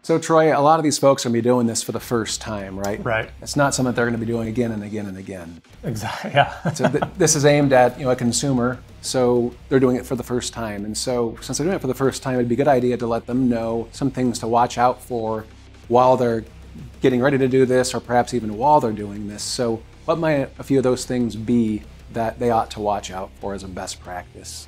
So Troy, a lot of these folks are going to be doing this for the first time, right? Right. It's not something that they're going to be doing again and again and again. Exactly, yeah. So this is aimed at a consumer, so they're doing it for the first time. And so since they're doing it for the first time, it'd be a good idea to let them know some things to watch out for while they're getting ready to do this, or perhaps even while they're doing this. So what might a few of those things be that they ought to watch out for as a best practice?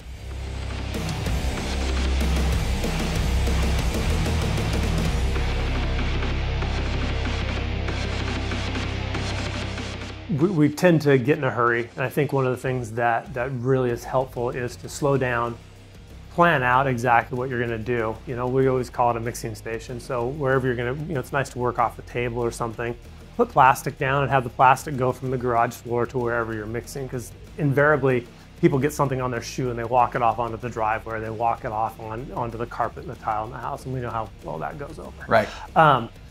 We tend to get in a hurry, and I think one of the things that really is helpful is to slow down, plan out exactly what you're going to do. We always call it a mixing station. So wherever you're going to, it's nice to work off the table or something. Put plastic down and have the plastic go from the garage floor to wherever you're mixing, because invariably people get something on their shoe and they walk it off onto the driveway, or they walk it off onto the carpet and the tile in the house, and we know how well that goes over. Right.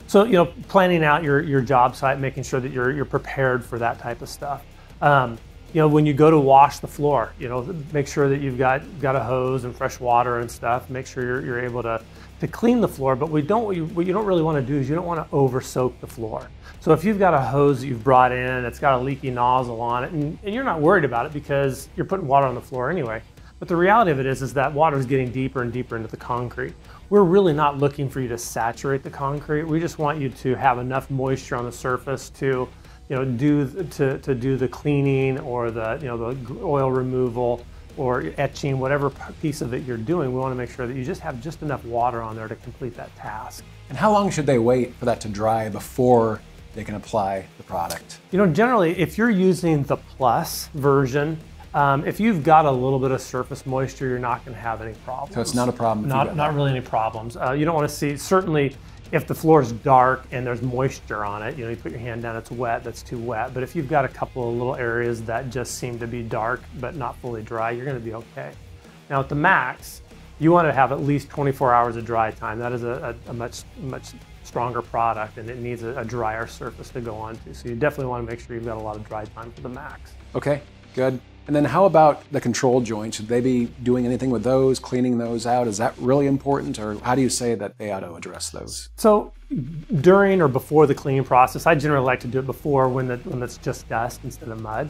So planning out your job site, making sure that you're prepared for that type of stuff. When you go to wash the floor, make sure that you've got a hose and fresh water and stuff. Make sure you're able to clean the floor. But what you don't really want to do is you don't want to over soak the floor. So if you've got a hose that you've brought in that's got a leaky nozzle on it, and you're not worried about it because you're putting water on the floor anyway. But the reality of it is that water is getting deeper and deeper into the concrete. We're really not looking for you to saturate the concrete. We just want you to have enough moisture on the surface to, do the cleaning or the oil removal or etching, whatever piece of it you're doing. We want to make sure that you just have just enough water on there to complete that task. And how long should they wait for that to dry before they can apply the product? Generally, if you're using the Plus version, if you've got a little bit of surface moisture, you're not going to have any problems. So it's not a problem? Not really any problems. You don't want to see, certainly if the floor is dark and there's moisture on it, you put your hand down, it's wet, that's too wet. But if you've got a couple of little areas that just seem to be dark but not fully dry, you're going to be okay. Now with the Max, you want to have at least 24 hours of dry time. That is a much stronger product, and it needs a drier surface to go onto. So you definitely want to make sure you've got a lot of dry time for the Max. Okay, good. And then how about the control joints? Should they be doing anything with those, cleaning those out? Is that really important, or how do you say that they ought to address those? So during or before the cleaning process, I generally like to do it before when it's just dust instead of mud.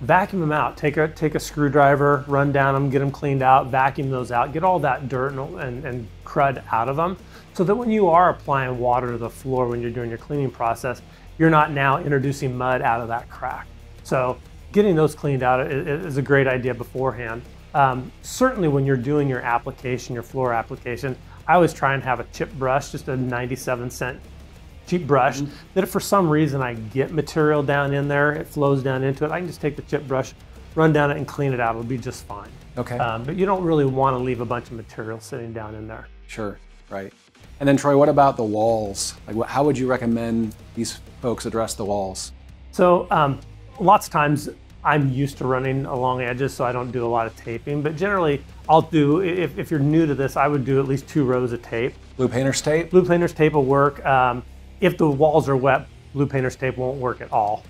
Vacuum them out. Take a screwdriver, run down them, get them cleaned out, vacuum those out, get all that dirt and crud out of them, so that when you are applying water to the floor when you're doing your cleaning process, you're not now introducing mud out of that crack. So getting those cleaned out is a great idea beforehand. Certainly when you're doing your application, your floor application, I always try and have a chip brush, just a 97-cent cheap brush, that if for some reason I get material down in there, it flows down into it, I can just take the chip brush, run down it and clean it out. It'll be just fine. Okay. But you don't really want to leave a bunch of material sitting down in there. Sure, right. And then Troy, what about the walls? How would you recommend these folks address the walls? So lots of times I'm used to running along edges, so I don't do a lot of taping, but generally I'll do, if you're new to this, I would do at least 2 rows of tape. Blue painter's tape? Blue painter's tape will work. If the walls are wet, blue painter's tape won't work at all.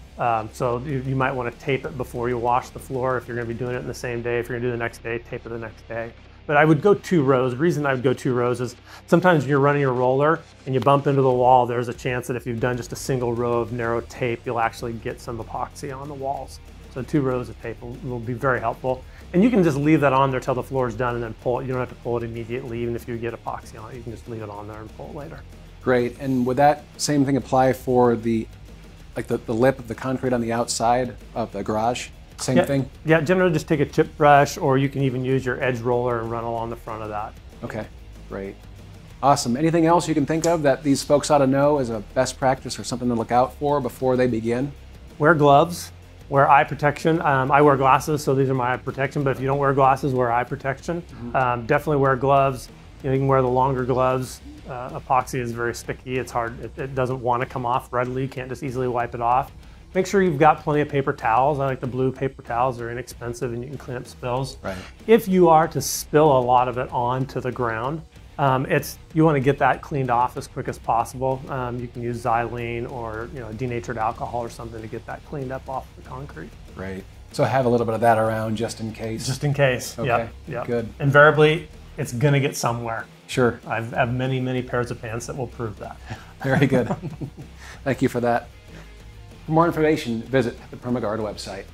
So you might want to tape it before you wash the floor. If you're going to be doing it in the same day, if you're going to do it the next day, tape it the next day. But I would go 2 rows. The reason I would go 2 rows is sometimes when you're running your roller and you bump into the wall, there's a chance that if you've done just a single row of narrow tape, you'll actually get some epoxy on the walls. So 2 rows of tape will be very helpful. And you can just leave that on there till the floor is done and then pull it. You don't have to pull it immediately. Even if you get epoxy on it, you can just leave it on there and pull it later. Great. And would that same thing apply for the lip of the concrete on the outside of the garage? Same thing? Yeah, generally just take a chip brush, or you can even use your edge roller and run along the front of that. Okay, great. Awesome. Anything else you can think of that these folks ought to know as a best practice or something to look out for before they begin? Wear gloves, wear eye protection. I wear glasses, so these are my eye protection, but if you don't wear glasses, wear eye protection. Definitely wear gloves. You can wear the longer gloves. Epoxy is very sticky. It's hard. It doesn't want to come off readily. You can't just easily wipe it off. Make sure you've got plenty of paper towels. I like the blue paper towels. They're inexpensive and you can clean up spills. Right. If you are to spill a lot of it onto the ground, you want to get that cleaned off as quick as possible. You can use xylene or denatured alcohol or something to get that cleaned up off the concrete. Right. So have a little bit of that around just in case. Just in case. Okay. Yep. Good. Invariably, it's going to get somewhere. Sure. I have many, many pairs of pants that will prove that. Very good. Thank you for that. For more information, visit the PERMAGUARD website.